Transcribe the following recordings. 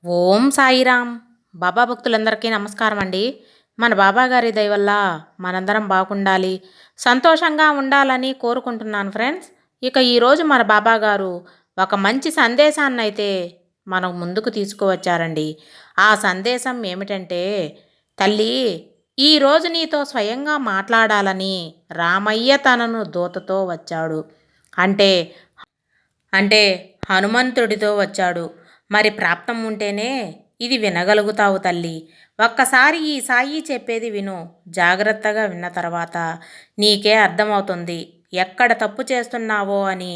ఓం సాయిరామ్. బాబా భక్తులందరికీ నమస్కారం అండి. మన బాబా గారి దయ వల్ల మనందరం బాగుండాలి, సంతోషంగా ఉండాలని కోరుకుంటున్నాను ఫ్రెండ్స్. ఇక ఈరోజు మన బాబా గారు ఒక మంచి సందేశాన్ని అయితే మనం ముందుకు తీసుకువచ్చారండి. ఆ సందేశం ఏమిటంటే, తల్లి, ఈరోజు నీతో స్వయంగా మాట్లాడాలని రామయ్య తనను దూతతో వచ్చాడు. అంటే అంటే హనుమంతుడితో వచ్చాడు. మరి ప్రాప్తం ఉంటేనే ఇది వినగలుగుతావు తల్లి. ఒక్కసారి ఈ సాయి చెప్పేది విను. జాగ్రత్తగా విన్న తర్వాత నీకే అర్థమవుతుంది ఎక్కడ తప్పు చేస్తున్నావో అని.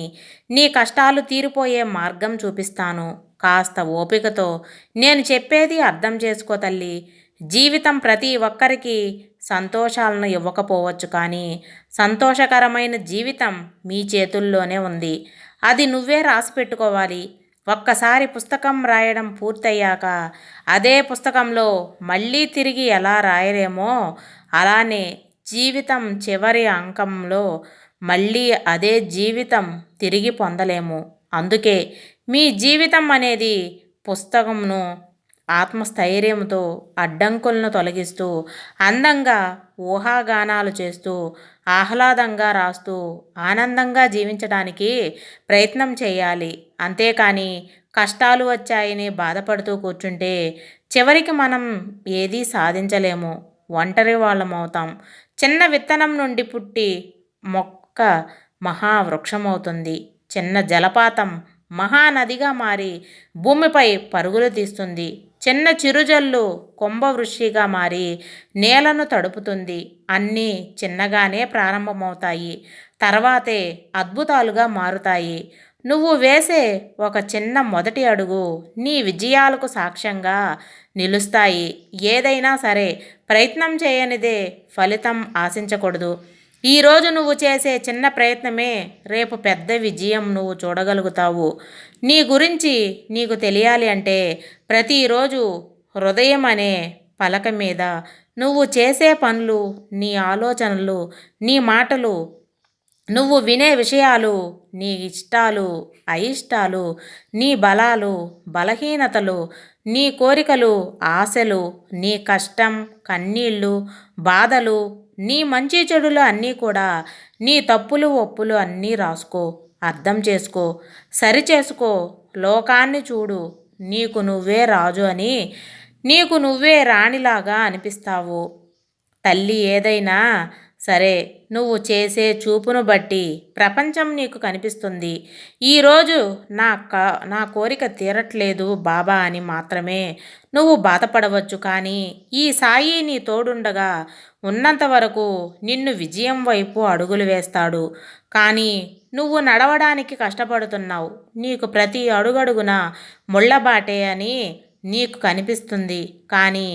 నీ కష్టాలు తీరిపోయే మార్గం చూపిస్తాను. కాస్త ఓపికతో నేను చెప్పేది అర్థం చేసుకో తల్లి. జీవితం ప్రతి ఒక్కరికి సంతోషాలను ఇవ్వకపోవచ్చు, కానీ సంతోషకరమైన జీవితం మీ చేతుల్లోనే ఉంది. అది నువ్వే రాసి పెట్టుకోవాలి. ఒక్కసారి పుస్తకం రాయడం పూర్తయ్యాక అదే పుస్తకంలో మళ్ళీ తిరిగి ఎలా రాయలేమో, అలానే జీవితం చివరి అంకంలో మళ్ళీ అదే జీవితం తిరిగి పొందలేము. అందుకే మీ జీవితం అనేది పుస్తకంను ఆత్మస్థైర్యంతో అడ్డంకులను తొలగిస్తూ, అందంగా ఊహాగానాలు చేస్తూ, ఆహ్లాదంగా రాస్తూ, ఆనందంగా జీవించడానికి ప్రయత్నం చేయాలి. అంతేకాని కష్టాలు వచ్చాయని బాధపడుతూ కూర్చుంటే చివరికి మనం ఏదీ సాధించలేము. ఒంటరి వాళ్ళమవుతాం. చిన్న విత్తనం నుండి పుట్టి మొక్క మహావృక్షమవుతుంది. చిన్న జలపాతం మహానదిగా మారి భూమిపై పరుగులు తీస్తుంది. చిన్న చిరుజల్లు కుంభవృష్టిగా మారి నేలను తడుపుతుంది. అన్నీ చిన్నగానే ప్రారంభమవుతాయి, తర్వాతే అద్భుతాలుగా మారుతాయి. నువ్వు వేసే ఒక చిన్న మొదటి అడుగు నీ విజయాలకు సాక్ష్యంగా నిలుస్తాయి. ఏదైనా సరే ప్రయత్నం చేయనిదే ఫలితం ఆశించకూడదు. ఈరోజు నువ్వు చేసే చిన్న ప్రయత్నమే రేపు పెద్ద విజయం నువ్వు చూడగలుగుతావు. నీ గురించి నీకు తెలియాలి అంటే ప్రతిరోజు హృదయం అనే పలక మీద నువ్వు చేసే పనులు, నీ ఆలోచనలు, నీ మాటలు, నువ్వు వినే విషయాలు, నీ ఇష్టాలు, అయిష్టాలు, నీ బలాలు, బలహీనతలు, నీ కోరికలు, ఆశలు, నీ కష్టం, కన్నీళ్ళు, బాధలు, నీ మంచి చెడులు అన్నీ కూడా, నీ తప్పులు ఒప్పులు అన్నీ రాసుకో. అర్థం చేసుకో, సరిచేసుకో. లోకాన్ని చూడు. నీకు నువ్వే రాజు అని, నీకు నువ్వే రాణిలాగా అనిపిస్తావు. తల్లి, ఏదైనా సరే నువ్వు చేసే చూపును బట్టి ప్రపంచం నీకు కనిపిస్తుంది. ఈరోజు నా కోరిక తీరట్లేదు బాబా అని మాత్రమే నువ్వు బాధపడవచ్చు, కానీ ఈ సాయి నీ తోడుండగా ఉన్నంత వరకు నిన్ను విజయం వైపు అడుగులు వేస్తాడు. కానీ నువ్వు నడవడానికి కష్టపడుతున్నావు. నీకు ప్రతి అడుగడుగున ముళ్ళబాటే అని నీకు కనిపిస్తుంది, కానీ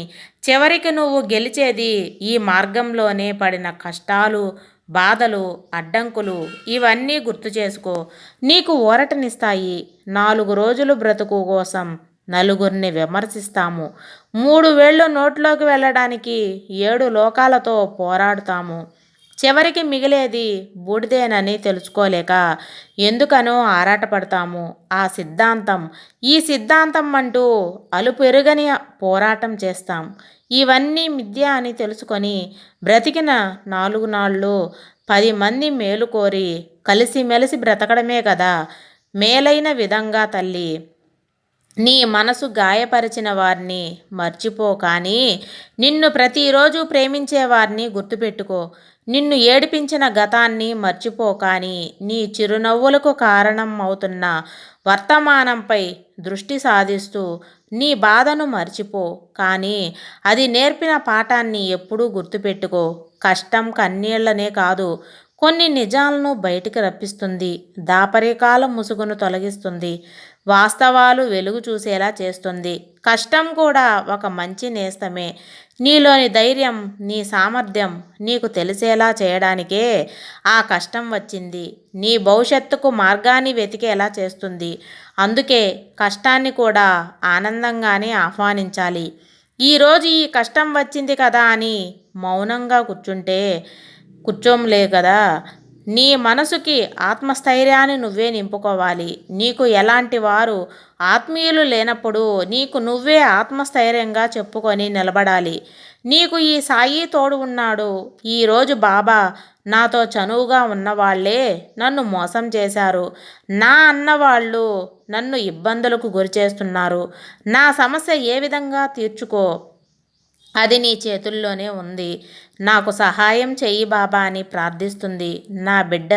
చివరికి నువ్వు గెలిచేది ఈ మార్గంలోనే. పడిన కష్టాలు, బాధలు, అడ్డంకులు ఇవన్నీ గుర్తు చేసుకో. నీకు ఊరటనిస్తాయి. 4 రోజులు బ్రతుకు కోసం నలుగురిని విమర్శిస్తాము. 3 వేళ్ళు నోట్లోకి వెళ్ళడానికి 7 లోకాలతో పోరాడుతాము. చివరికి మిగిలేది బూడిదేనని తెలుసుకోలేక ఎందుకనో ఆరాటపడతాము. ఆ సిద్ధాంతం, ఈ సిద్ధాంతం అంటూ అలుపెరుగని పోరాటం చేస్తాం. ఇవన్నీ మిథ్య అని తెలుసుకొని బ్రతికిన 4 నాళ్ళు 10 మంది మేలు కోరి కలిసిమెలిసి బ్రతకడమే కదా మేలైన విధంగా. తల్లి, నీ మనసు గాయపరిచిన వారిని మర్చిపో, కానీ నిన్ను ప్రతిరోజు ప్రేమించే వారిని గుర్తుపెట్టుకో. నిన్ను ఏడిపించిన గతాన్ని మర్చిపో, కానీ నీ చిరునవ్వులకు కారణం అవుతున్న వర్తమానంపై దృష్టి సాధిస్తూ నీ బాధను మర్చిపో, కానీ అది నేర్పిన పాఠాన్ని ఎప్పుడూ గుర్తుపెట్టుకో. కష్టం కన్నీళ్లనే కాదు, కొన్ని నిజాలను బయటికి రప్పిస్తుంది. దాపరికాల ముసుగును తొలగిస్తుంది. వాస్తవాలు వెలుగు చూసేలా చేస్తుంది. కష్టం కూడా ఒక మంచి నేస్తమే. నీలోని ధైర్యం, నీ సామర్థ్యం నీకు తెలిసేలా చేయడానికే ఆ కష్టం వచ్చింది. నీ భవిష్యత్తుకు మార్గాన్ని వెతికేలా చేస్తుంది. అందుకే కష్టాన్ని కూడా ఆనందంగానే ఆహ్వానించాలి. ఈరోజు ఈ కష్టం వచ్చింది కదా అని మౌనంగా కూర్చోంలే కదా. నీ మనసుకి ఆత్మస్థైర్యాన్ని నువ్వే నింపుకోవాలి. నీకు ఎలాంటి వారు ఆత్మీయులు లేనప్పుడు నీకు నువ్వే ఆత్మస్థైర్యంగా చెప్పుకొని నిలబడాలి. నీకు ఈ సాయి తోడు ఉన్నాడు. ఈరోజు బాబా నాతో చనువుగా ఉన్నవాళ్లే నన్ను మోసం చేశారు. నా అన్నవాళ్ళు నన్ను ఇబ్బందులకు గురిచేస్తున్నారు. నా సమస్య ఏ విధంగా తీర్చుకో, అది నీ చేతుల్లోనే ఉంది. నాకు సహాయం చెయ్యి బాబా అని ప్రార్థిస్తుంది నా బిడ్డ.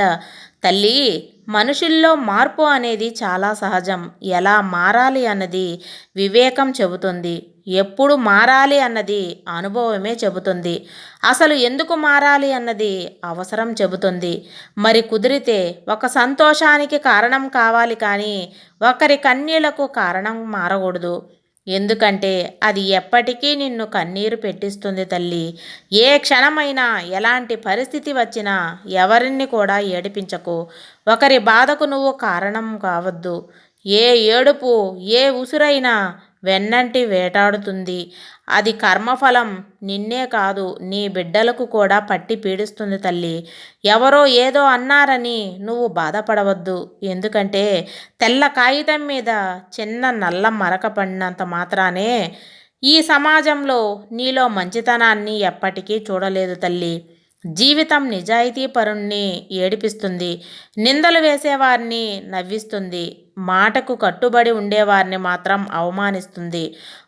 తల్లి, మనుషుల్లో మార్పు అనేది చాలా సహజం. ఎలా మారాలి అన్నది వివేకం చెబుతుంది. ఎప్పుడు మారాలి అన్నది అనుభవమే చెబుతుంది. అసలు ఎందుకు మారాలి అన్నది అవసరం చెబుతుంది. మరి కుదిరితే ఒక సంతోషానికి కారణం కావాలి, కానీ ఒకరి కన్నీళ్లకు కారణం మారకూడదు. ఎందుకంటే అది ఎప్పటికీ నిన్ను కన్నీరు పెట్టిస్తుంది తల్లి. ఏ క్షణమైనా ఎలాంటి పరిస్థితి వచ్చినా ఎవరిని కూడా ఏడిపించకు. ఒకరి బాధకు నువ్వు కారణం కావద్దు. ఏ ఏడుపు, ఏ ఉసురైనా వెన్నంటి వేటాడుతుంది. అది కర్మఫలం నిన్నే కాదు, నీ బిడ్డలకు కూడా పట్టి పీడిస్తుంది తల్లి. ఎవరో ఏదో అన్నారని నువ్వు బాధపడవద్దు. ఎందుకంటే తెల్ల కాగితం మీద చిన్న నల్ల మరక పడినంత మాత్రానే ఈ సమాజంలో నీలో మంచితనాన్ని ఎప్పటికీ చూడలేదు తల్లి. జీవితం నిజాయితీ పరుణ్ణి ఏడిపిస్తుంది. నిందలు వేసేవారిని నవ్విస్తుంది. మాటకు కట్టుబడి ఉండేవారిని మాత్రం అవమానిస్తుంది.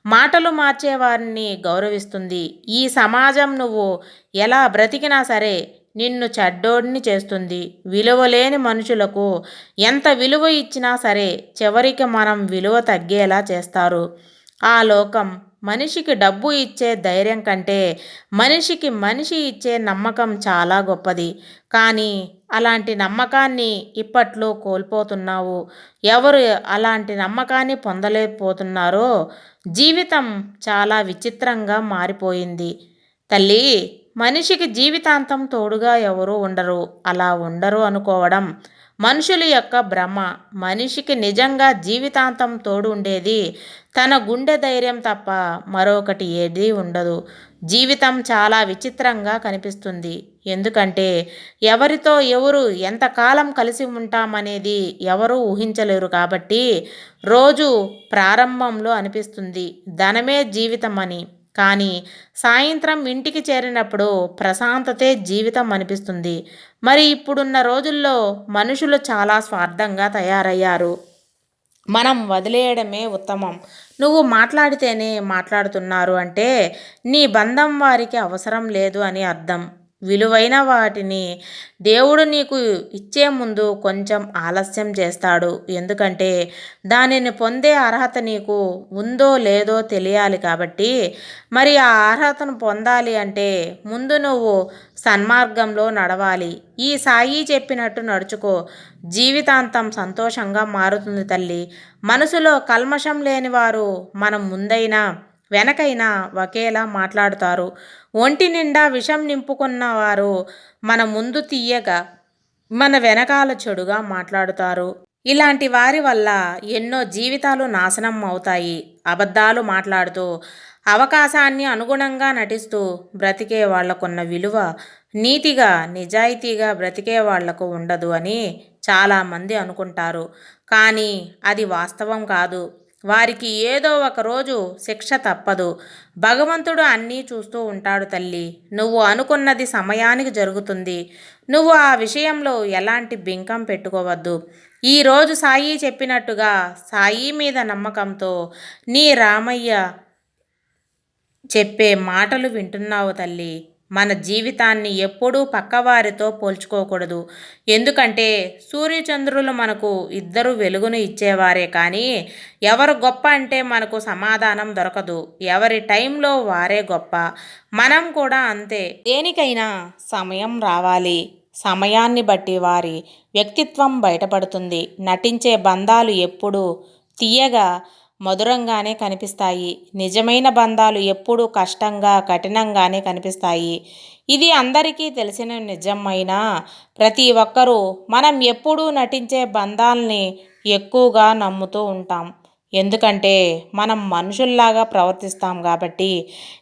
మాటలు మార్చేవారిని గౌరవిస్తుంది. ఈ సమాజం నువ్వు ఎలా బ్రతికినా సరే నిన్ను చెడ్డోడిని చేస్తుంది. విలువలేని మనుషులకు ఎంత విలువ ఇచ్చినా సరే చివరికి మనం విలువ తగ్గేలా చేస్తారు. ఆ లోకం మనిషికి డబ్బు ఇచ్చే ధైర్యం కంటే మనిషికి మనిషి ఇచ్చే నమ్మకం చాలా గొప్పది. కానీ అలాంటి నమ్మకాన్ని ఇప్పట్లో కోల్పోతున్నావు. ఎవరు అలాంటి నమ్మకాన్ని పొందలేకపోతున్నారో జీవితం చాలా విచిత్రంగా మారిపోయింది తల్లి. మనిషికి జీవితాంతం తోడుగా ఎవరూ ఉండరు. అలా ఉండరు అనుకోవడం మనుషుల యొక్క భ్రమ. మనిషికి నిజంగా జీవితాంతం తోడు ఉండేది తన గుండె ధైర్యం తప్ప మరొకటి ఏదీ ఉండదు. జీవితం చాలా విచిత్రంగా కనిపిస్తుంది. ఎందుకంటే ఎవరితో ఎవరు ఎంతకాలం కలిసి ఉంటామనేది ఎవరూ ఊహించలేరు. కాబట్టి రోజు ప్రారంభంలో అనిపిస్తుంది ధనమే జీవితం అని. కానీ సాయంత్రం ఇంటికి చేరినప్పుడు ప్రశాంతతే జీవితం అనిపిస్తుంది. మరి ఇప్పుడున్న రోజుల్లో మనుషులు చాలా స్వార్థంగా తయారయ్యారు. మనం వదిలేయడమే ఉత్తమం. నువ్వు మాట్లాడితేనే మాట్లాడుతున్నారు అంటే నీ బంధం వారికి అవసరం లేదు అని అర్థం. విలువైన వాటిని దేవుడు నీకు ఇచ్చే ముందు కొంచెం ఆలస్యం చేస్తాడు. ఎందుకంటే దానిని పొందే అర్హత నీకు ఉందో లేదో తెలియాలి కాబట్టి. మరి ఆ అర్హతను పొందాలి అంటే ముందు నువ్వు సన్మార్గంలో నడవాలి. ఈ సాయి చెప్పినట్టు నడుచుకో. జీవితాంతం సంతోషంగా మారుతుంది తల్లి. మనసులో కల్మషం లేని వారు మనం ముందైనా వెనకైనా ఒకేలా మాట్లాడుతారు. ఒంటి నిండా విషం నింపుకున్న వారు మన ముందు తీయగా, మన వెనకాల చెడుగా మాట్లాడుతారు. ఇలాంటి వారి వల్ల ఎన్నో జీవితాలు నాశనం అవుతాయి. అబద్ధాలు మాట్లాడుతూ, అవకాశాన్ని అనుగుణంగా నటిస్తూ బ్రతికే వాళ్లకున్న విలువ నీతిగా నిజాయితీగా బ్రతికే వాళ్లకు ఉండదు అని చాలామంది అనుకుంటారు. కానీ అది వాస్తవం కాదు. వారికి ఏదో ఒక రోజు శిక్ష తప్పదు. భగవంతుడు అన్నీ చూస్తూ ఉంటాడు తల్లి. నువ్వు అనుకున్నది సమయానికి జరుగుతుంది. నువ్వు ఆ విషయంలో ఎలాంటి బింకం పెట్టుకోవద్దు. ఈరోజు సాయి చెప్పినట్టుగా సాయి మీద నమ్మకంతో నీ రామయ్య చెప్పే మాటలు వింటున్నావు తల్లి. మన జీవితాన్ని ఎప్పుడూ పక్కవారితో పోల్చుకోకూడదు. ఎందుకంటే సూర్యచంద్రులు మనకు ఇద్దరు వెలుగును ఇచ్చేవారే, కానీ ఎవరు గొప్ప అంటే మనకు సమాధానం దొరకదు. ఎవరి టైంలో వారే గొప్ప. మనం కూడా అంతే. దేనికైనా సమయం రావాలి. సమయాన్ని బట్టి వారి వ్యక్తిత్వం బయటపడుతుంది. నటించే బంధాలు ఎప్పుడూ తీయగా మధురంగానే కనిపిస్తాయి. నిజమైన బంధాలు ఎప్పుడూ కష్టంగా కఠినంగానే కనిపిస్తాయి. ఇది అందరికీ తెలిసిన నిజమైన ప్రతి ఒక్కరూ మనం ఎప్పుడూ నటించే బంధాల్ని ఎక్కువగా నమ్ముతూ ఉంటాం. ఎందుకంటే మనం మనుషుల్లాగా ప్రవర్తిస్తాం కాబట్టి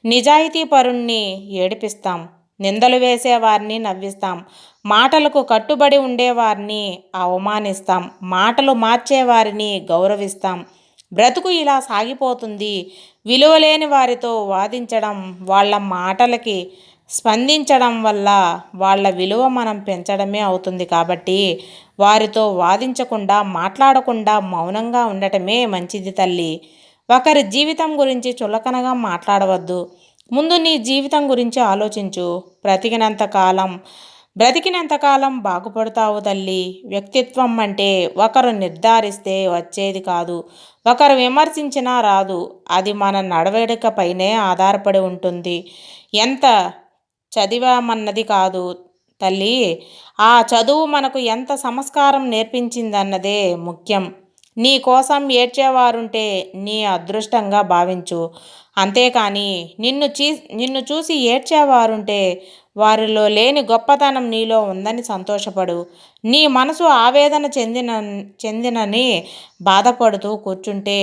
నిజాయితీ పరుణ్ణి ఏడిపిస్తాం. నిందలు వేసేవారిని నవ్విస్తాం, మాటలకు కట్టుబడి ఉండేవారిని అవమానిస్తాం, మాటలు మార్చేవారిని గౌరవిస్తాం. బ్రతుకు ఇలా సాగిపోతుంది. విలువలేని వారితో వాదించడం, వాళ్ళ మాటలకి స్పందించడం వల్ల వాళ్ళ విలువ మనం పెంచడమే అవుతుంది. కాబట్టి వారితో వాదించకుండా, మాట్లాడకుండా మౌనంగా ఉండటమే మంచిది తల్లి. ఒకరి జీవితం గురించి చులకనగా మాట్లాడవద్దు. ముందు నీ జీవితం గురించి ఆలోచించు. బ్రతికినంతకాలం బ్రతికినంతకాలం బాగుపడతావు తల్లి. వ్యక్తిత్వం అంటే ఒకరు నిర్ధారిస్తే వచ్చేది కాదు, ఒకరు విమర్శించినా రాదు. అది మన నడవడికపైనే ఆధారపడి ఉంటుంది. ఎంత చదివామన్నది కాదు తల్లి, ఆ చదువు మనకు ఎంత సంస్కారం నేర్పించిందన్నదే ముఖ్యం. నీ కోసం ఏడ్చేవారుంటే నీ అదృష్టంగా భావించు. అంతేకాని నిన్ను చూసి ఏడ్చేవారుంటే వారిలో లేని గొప్పతనం నీలో ఉందని సంతోషపడు. నీ మనసు ఆవేదన చెందినని బాధపడుతూ కూర్చుంటే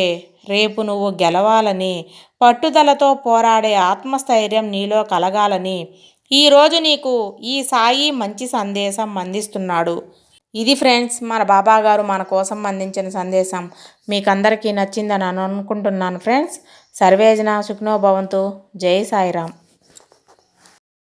రేపు నువ్వు గెలవాలని, పట్టుదలతో పోరాడే ఆత్మస్థైర్యం నీలో కలగాలని ఈరోజు నీకు ఈ సాయి మంచి సందేశం అందిస్తున్నాడు. ఇది ఫ్రెండ్స్, మన బాబా గారు మన కోసం అందించిన సందేశం. మీకు అందరికీ నచ్చిందని అనుకుంటున్నాను ఫ్రెండ్స్. సర్వేజన సుఖినో భవంతు. జై సాయిరామ్.